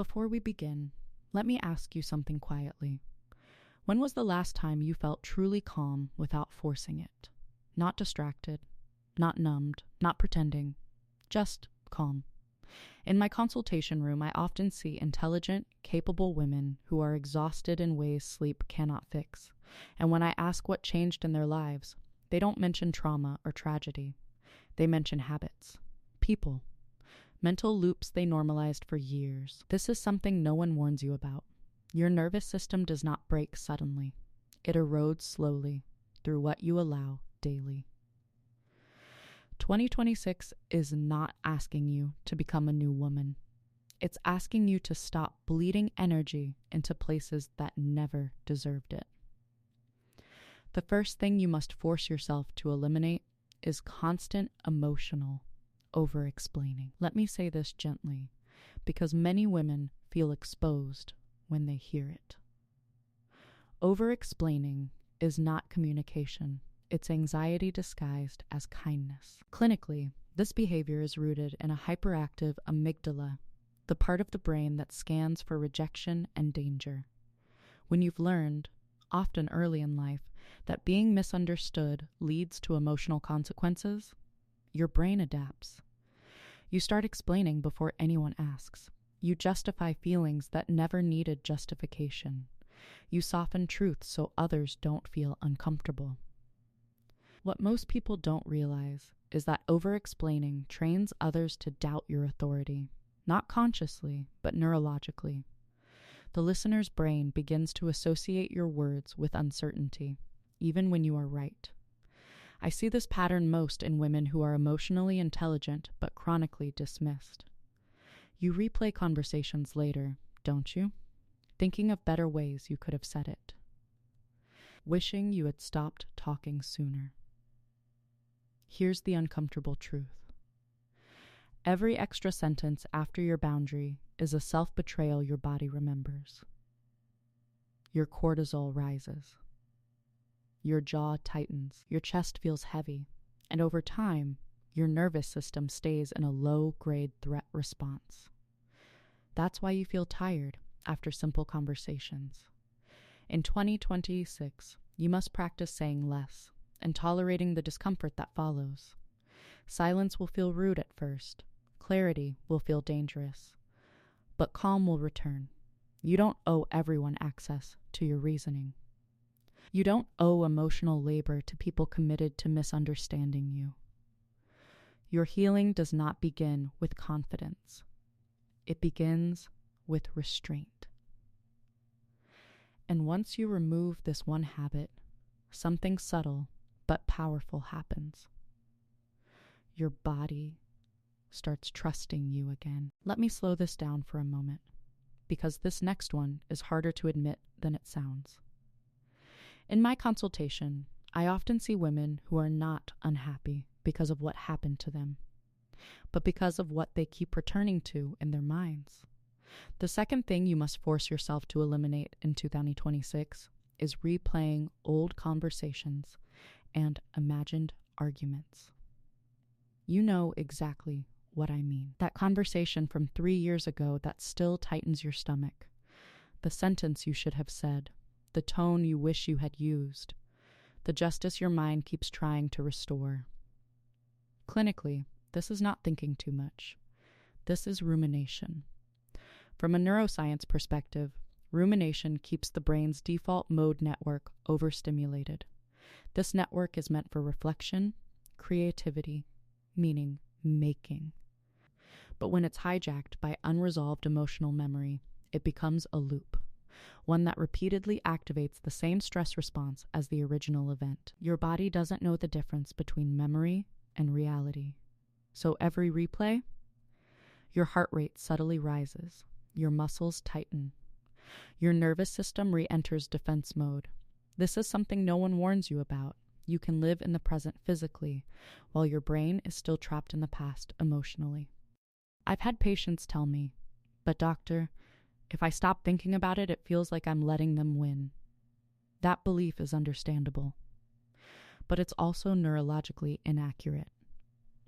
Before we begin, let me ask you something quietly. When was the last time you felt truly calm without forcing it? Not distracted, not numbed, not pretending, just calm. In my consultation room, I often see intelligent, capable women who are exhausted in ways sleep cannot fix. And when I ask what changed in their lives, they don't mention trauma or tragedy. They mention habits, people, mental loops they normalized for years. This is something no one warns you about. Your nervous system does not break suddenly. It erodes slowly through what you allow daily. 2026 is not asking you to become a new woman. It's asking you to stop bleeding energy into places that never deserved it. The first thing you must force yourself to eliminate is constant emotional over-explaining. Let me say this gently, because many women feel exposed when they hear it. Over-explaining is not communication. It's anxiety disguised as kindness. Clinically, this behavior is rooted in a hyperactive amygdala, the part of the brain that scans for rejection and danger. When you've learned, often early in life, that being misunderstood leads to emotional consequences, your brain adapts. You start explaining before anyone asks. You justify feelings that never needed justification. You soften truth so others don't feel uncomfortable. What most people don't realize is that over-explaining trains others to doubt your authority, not consciously, but neurologically. The listener's brain begins to associate your words with uncertainty, even when you are right. I see this pattern most in women who are emotionally intelligent but chronically dismissed. You replay conversations later, don't you? Thinking of better ways you could have said it. Wishing you had stopped talking sooner. Here's the uncomfortable truth. Every extra sentence after your boundary is a self-betrayal your body remembers. Your cortisol rises. Your jaw tightens. Your chest feels heavy. And over time, your nervous system stays in a low-grade threat response. That's why you feel tired after simple conversations. In 2026, you must practice saying less and tolerating the discomfort that follows. Silence will feel rude at first. Clarity will feel dangerous. But calm will return. You don't owe everyone access to your reasoning. You don't owe emotional labor to people committed to misunderstanding you. Your healing does not begin with confidence. It begins with restraint. And once you remove this one habit, something subtle but powerful happens. Your body starts trusting you again. Let me slow this down for a moment, because this next one is harder to admit than it sounds. In my consultation, I often see women who are not unhappy because of what happened to them, but because of what they keep returning to in their minds. The second thing you must force yourself to eliminate in 2026 is replaying old conversations and imagined arguments. You know exactly what I mean. That conversation from 3 years ago that still tightens your stomach. The sentence you should have said. The tone you wish you had used. The justice your mind keeps trying to restore. Clinically, this is not thinking too much. This is rumination. From a neuroscience perspective, rumination keeps the brain's default mode network overstimulated. This network is meant for reflection, creativity, meaning making. But when it's hijacked by unresolved emotional memory, it becomes a loop, one that repeatedly activates the same stress response as the original event. Your body doesn't know the difference between memory and reality. So every replay, your heart rate subtly rises, your muscles tighten, your nervous system re-enters defense mode. This is something no one warns you about. You can live in the present physically, while your brain is still trapped in the past emotionally. I've had patients tell me, "But doctor, if I stop thinking about it, it feels like I'm letting them win." That belief is understandable, but it's also neurologically inaccurate.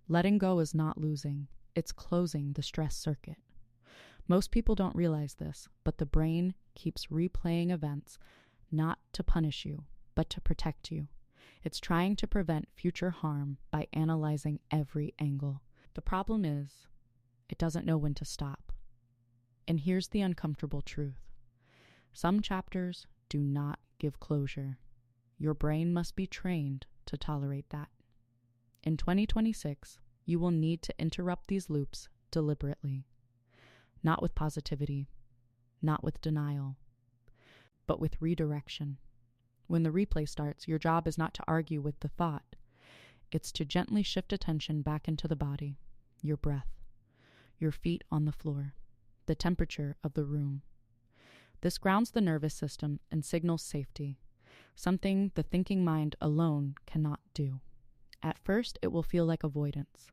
Letting go is not losing, it's closing the stress circuit. Most people don't realize this, but the brain keeps replaying events not to punish you, but to protect you. It's trying to prevent future harm by analyzing every angle. The problem is, it doesn't know when to stop. And here's the uncomfortable truth. Some chapters do not give closure. Your brain must be trained to tolerate that. In 2026, you will need to interrupt these loops deliberately. Not with positivity, not with denial, but with redirection. When the replay starts, your job is not to argue with the thought. It's to gently shift attention back into the body, your breath, your feet on the floor, the temperature of the room. This grounds the nervous system and signals safety, something the thinking mind alone cannot do. At first, it will feel like avoidance,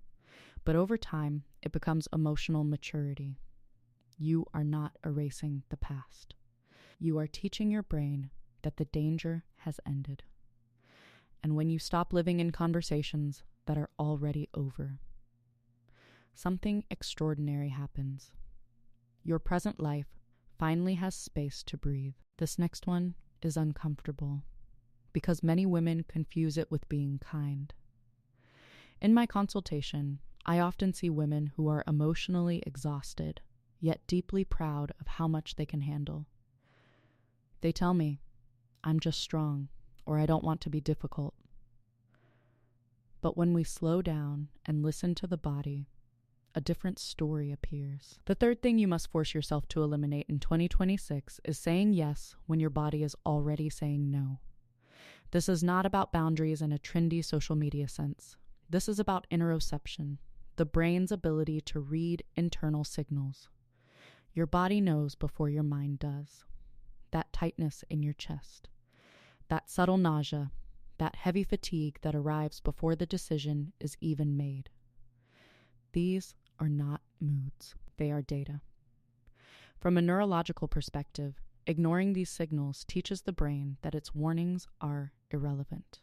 but over time, it becomes emotional maturity. You are not erasing the past. You are teaching your brain that the danger has ended. And when you stop living in conversations that are already over, something extraordinary happens. Your present life finally has space to breathe. This next one is uncomfortable because many women confuse it with being kind. In my consultation, I often see women who are emotionally exhausted, yet deeply proud of how much they can handle. They tell me, I'm just strong, or I don't want to be difficult. But when we slow down and listen to the body, a different story appears. The third thing you must force yourself to eliminate in 2026 is saying yes when your body is already saying no. This is not about boundaries in a trendy social media sense. This is about interoception, the brain's ability to read internal signals. Your body knows before your mind does. That tightness in your chest, that subtle nausea, that heavy fatigue that arrives before the decision is even made. These are not moods, they are data. From a neurological perspective, ignoring these signals teaches the brain that its warnings are irrelevant.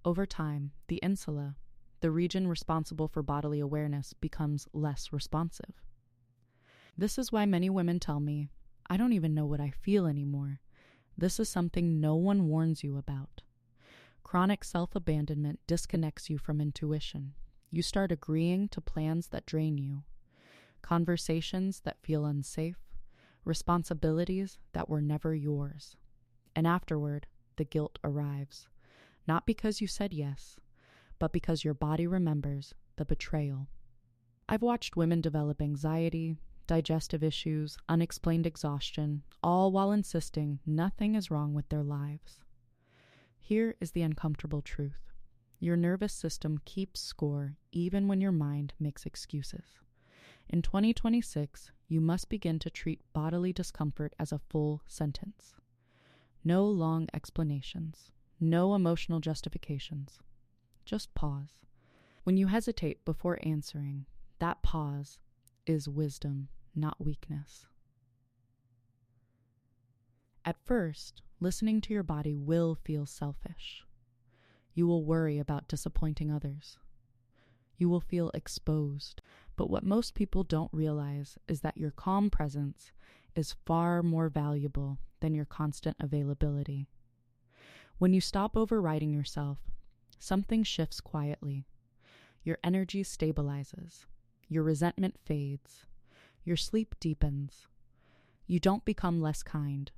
Over time, the insula, the region responsible for bodily awareness, becomes less responsive. This is why many women tell me, I don't even know what I feel anymore. This is something no one warns you about. Chronic self-abandonment disconnects you from intuition. You start agreeing to plans that drain you, conversations that feel unsafe, responsibilities that were never yours. And afterward, the guilt arrives, not because you said yes, but because your body remembers the betrayal. I've watched women develop anxiety, digestive issues, unexplained exhaustion, all while insisting nothing is wrong with their lives. Here is the uncomfortable truth. Your nervous system keeps score even when your mind makes excuses. In 2026, you must begin to treat bodily discomfort as a full sentence. No long explanations, no emotional justifications. Just pause. When you hesitate before answering, that pause is wisdom, not weakness. At first, listening to your body will feel selfish. You will worry about disappointing others. You will feel exposed. But what most people don't realize is that your calm presence is far more valuable than your constant availability. When you stop overriding yourself, something shifts quietly. Your energy stabilizes. Your resentment fades. Your sleep deepens. You don't become less kind.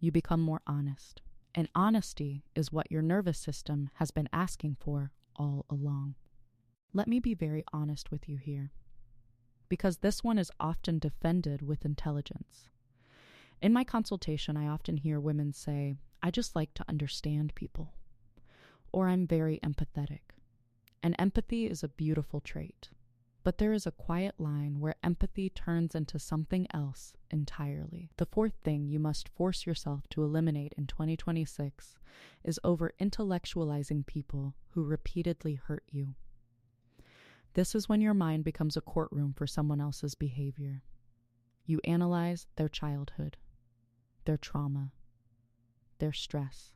You become more honest. And honesty is what your nervous system has been asking for all along. Let me be very honest with you here, because this one is often defended with intelligence. In my consultation, I often hear women say, I just like to understand people, or I'm very empathetic. And empathy is a beautiful trait. But there is a quiet line where empathy turns into something else entirely. The fourth thing you must force yourself to eliminate in 2026 is over-intellectualizing people who repeatedly hurt you. This is when your mind becomes a courtroom for someone else's behavior. You analyze their childhood, their trauma, their stress,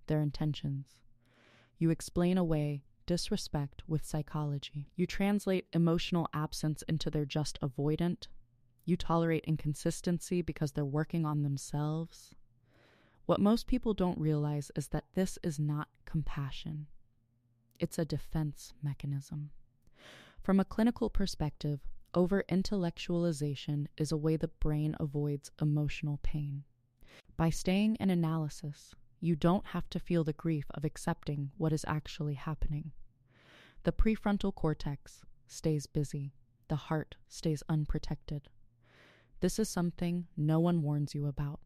their intentions. You explain away disrespect with psychology. You translate emotional absence into their just avoidant, You tolerate inconsistency because they're working on themselves. What most people don't realize is that this is not compassion. It's a defense mechanism. From a clinical perspective, over-intellectualization is a way the brain avoids emotional pain. By staying in analysis, you don't have to feel the grief of accepting what is actually happening. The prefrontal cortex stays busy. The heart stays unprotected. This is something no one warns you about.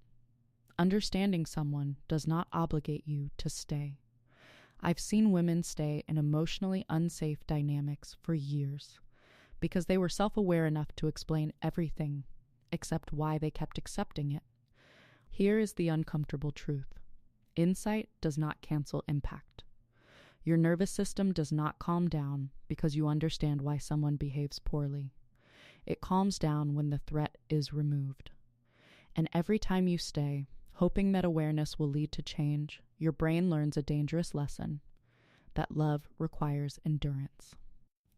Understanding someone does not obligate you to stay. I've seen women stay in emotionally unsafe dynamics for years because they were self-aware enough to explain everything except why they kept accepting it. Here is the uncomfortable truth. Insight does not cancel impact. Your nervous system does not calm down because you understand why someone behaves poorly. It calms down when the threat is removed. And every time you stay, hoping that awareness will lead to change, your brain learns a dangerous lesson, that love requires endurance.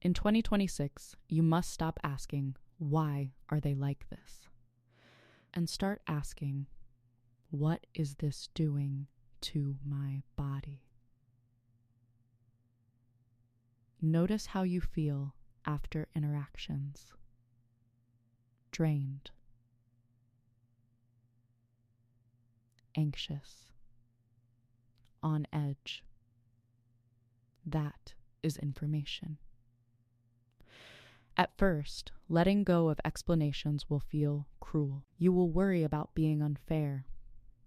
In 2026, you must stop asking, why are they like this? And start asking, what is this doing to my body? Notice how you feel after interactions. Drained. Anxious. On edge. That is information. At first, letting go of explanations will feel cruel. You will worry about being unfair.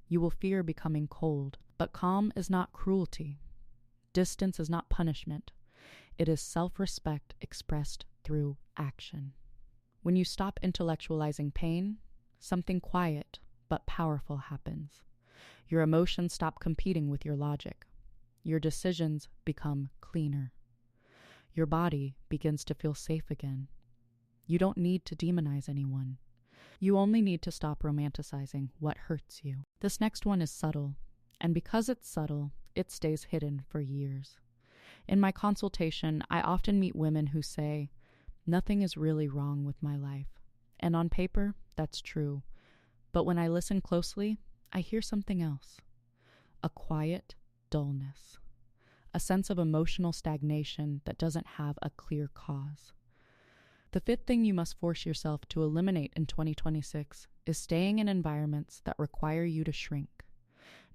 You will fear becoming cold. But calm is not cruelty. Distance is not punishment. It is self-respect expressed through action. When you stop intellectualizing pain, something quiet but powerful happens. Your emotions stop competing with your logic. Your decisions become cleaner. Your body begins to feel safe again. You don't need to demonize anyone. You only need to stop romanticizing what hurts you. This next one is subtle, and because it's subtle, it stays hidden for years. In my consultation, I often meet women who say, nothing is really wrong with my life. And on paper, that's true. But when I listen closely, I hear something else. A quiet dullness. A sense of emotional stagnation that doesn't have a clear cause. The fifth thing you must force yourself to eliminate in 2026 is staying in environments that require you to shrink.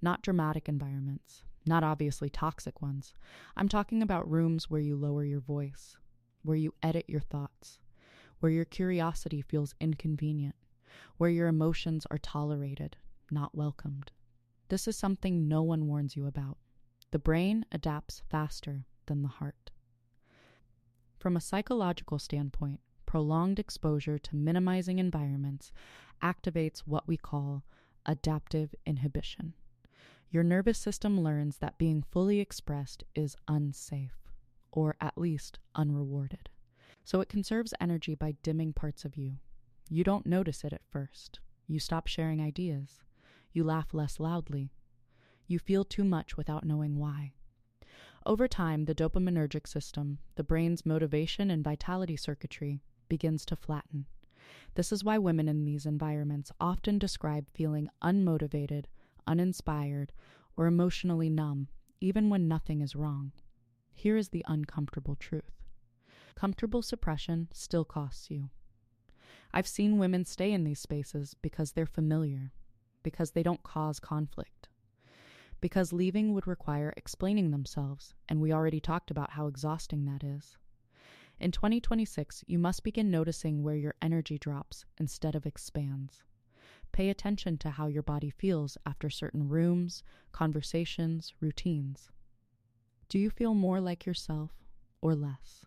Not dramatic environments, not obviously toxic ones. I'm talking about rooms where you lower your voice, where you edit your thoughts, where your curiosity feels inconvenient, where your emotions are tolerated, not welcomed. This is something no one warns you about. The brain adapts faster than the heart. From a psychological standpoint, prolonged exposure to minimizing environments activates what we call adaptive inhibition. Your nervous system learns that being fully expressed is unsafe, or at least unrewarded. So it conserves energy by dimming parts of you. You don't notice it at first. You stop sharing ideas. You laugh less loudly. You feel too much without knowing why. Over time, the dopaminergic system, the brain's motivation and vitality circuitry, begins to flatten. This is why women in these environments often describe feeling unmotivated, uninspired, or emotionally numb, even when nothing is wrong. Here is the uncomfortable truth. Comfortable suppression still costs you. I've seen women stay in these spaces because they're familiar, because they don't cause conflict, because leaving would require explaining themselves, and we already talked about how exhausting that is. In 2026, you must begin noticing where your energy drops instead of expands. Pay attention to how your body feels after certain rooms, conversations, routines. Do you feel more like yourself or less?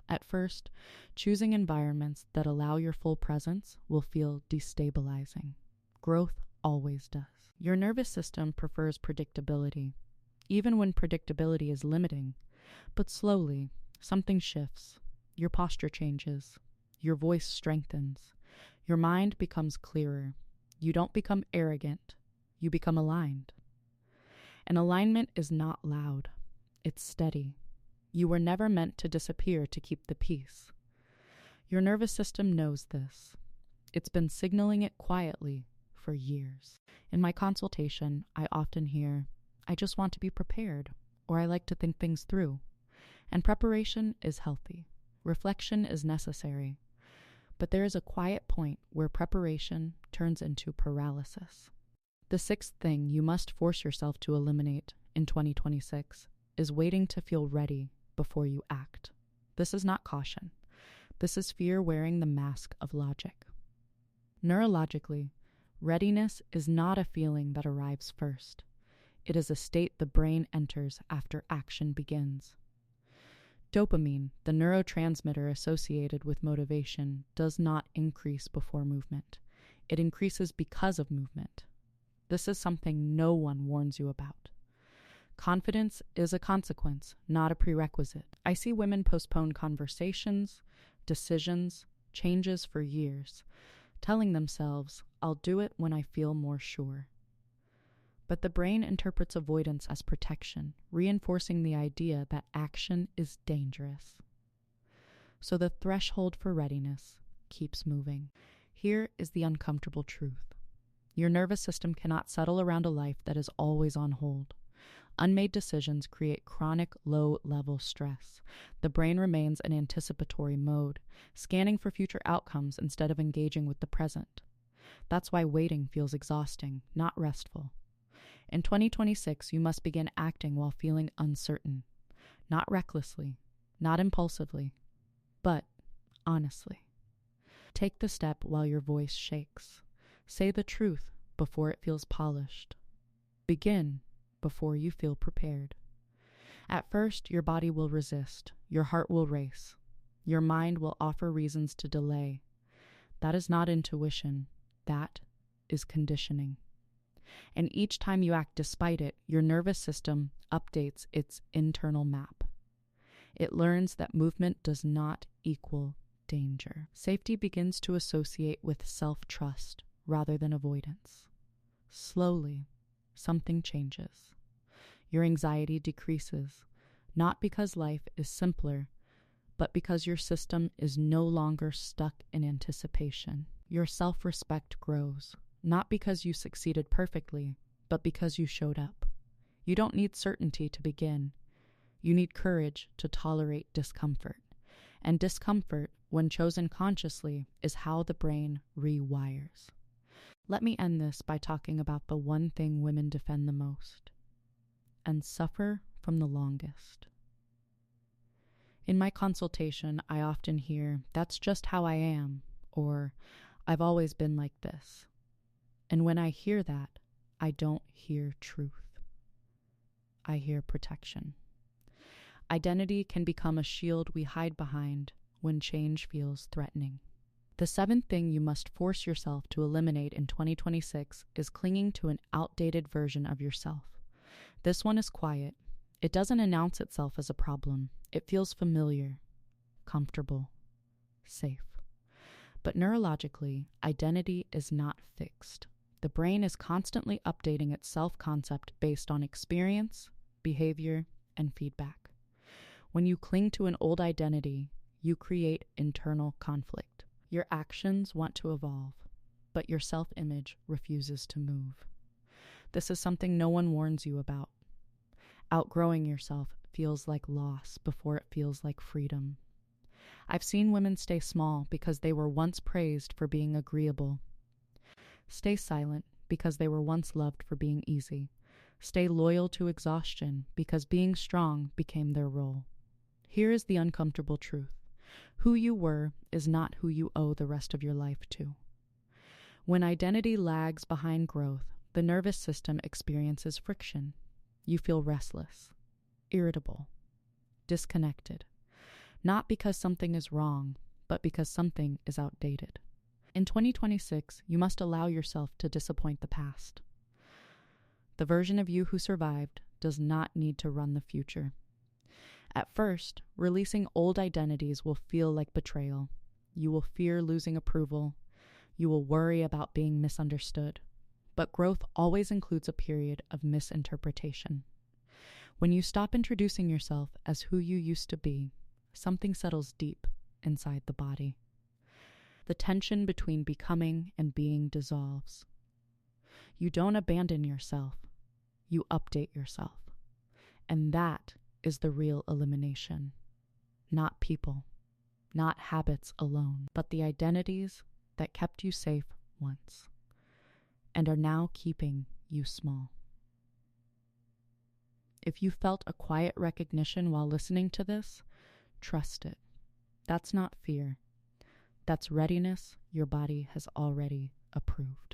At first, choosing environments that allow your full presence will feel destabilizing. Growth always does. Your nervous system prefers predictability, even when predictability is limiting. But slowly, something shifts. Your posture changes. Your voice strengthens. Your mind becomes clearer. You don't become arrogant. You become aligned. And alignment is not loud. It's steady. You were never meant to disappear to keep the peace. Your nervous system knows this. It's been signaling it quietly for years. In my consultation, I often hear, "I just want to be prepared," or "I like to think things through." And preparation is healthy. Reflection is necessary. But there is a quiet point where preparation turns into paralysis. The sixth thing you must force yourself to eliminate in 2026 is waiting to feel ready before you act. This is not caution. This is fear wearing the mask of logic. Neurologically, readiness is not a feeling that arrives first. It is a state the brain enters after action begins. Dopamine, the neurotransmitter associated with motivation, does not increase before movement. It increases because of movement. This is something no one warns you about. Confidence is a consequence, not a prerequisite. I see women postpone conversations, decisions, changes for years, telling themselves, "I'll do it when I feel more sure." But the brain interprets avoidance as protection, reinforcing the idea that action is dangerous. So the threshold for readiness keeps moving. Here is the uncomfortable truth. Your nervous system cannot settle around a life that is always on hold. Unmade decisions create chronic low-level stress. The brain remains in anticipatory mode, scanning for future outcomes instead of engaging with the present. That's why waiting feels exhausting, not restful. In 2026, you must begin acting while feeling uncertain. Not recklessly, not impulsively, but honestly. Take the step while your voice shakes. Say the truth before it feels polished. Begin before you feel prepared. At first, your body will resist, your heart will race, your mind will offer reasons to delay. That is not intuition, that is conditioning. And each time you act despite it, your nervous system updates its internal map. It learns that movement does not equal danger. Safety begins to associate with self-trust rather than avoidance. Slowly, something changes. Your anxiety decreases, not because life is simpler, but because your system is no longer stuck in anticipation. Your self-respect grows, not because you succeeded perfectly, but because you showed up. You don't need certainty to begin. You need courage to tolerate discomfort. And discomfort, when chosen consciously, is how the brain rewires. Let me end this by talking about the one thing women defend the most and suffer from the longest. In my consultation, I often hear, "That's just how I am," or "I've always been like this." And when I hear that, I don't hear truth. I hear protection. Identity can become a shield we hide behind when change feels threatening. The seventh thing you must force yourself to eliminate in 2026 is clinging to an outdated version of yourself. This one is quiet. It doesn't announce itself as a problem. It feels familiar, comfortable, safe. But neurologically, identity is not fixed. The brain is constantly updating its self-concept based on experience, behavior, and feedback. When you cling to an old identity, you create internal conflict. Your actions want to evolve, but your self-image refuses to move. This is something no one warns you about. Outgrowing yourself feels like loss before it feels like freedom. I've seen women stay small because they were once praised for being agreeable. Stay silent because they were once loved for being easy. Stay loyal to exhaustion because being strong became their role. Here is the uncomfortable truth. Who you were is not who you owe the rest of your life to. When identity lags behind growth, the nervous system experiences friction. You feel restless, irritable, disconnected, not because something is wrong, but because something is outdated. In 2026, you must allow yourself to disappoint the past. The version of you who survived does not need to run the future. At first, releasing old identities will feel like betrayal. You will fear losing approval. You will worry about being misunderstood. But growth always includes a period of misinterpretation. When you stop introducing yourself as who you used to be, something settles deep inside the body. the tension between becoming and being dissolves. You don't abandon yourself, you update yourself. And that is the real elimination. Not people, not habits alone, but the identities that kept you safe once and are now keeping you small. If you felt a quiet recognition while listening to this, trust it. That's not fear. That's readiness your body has already approved.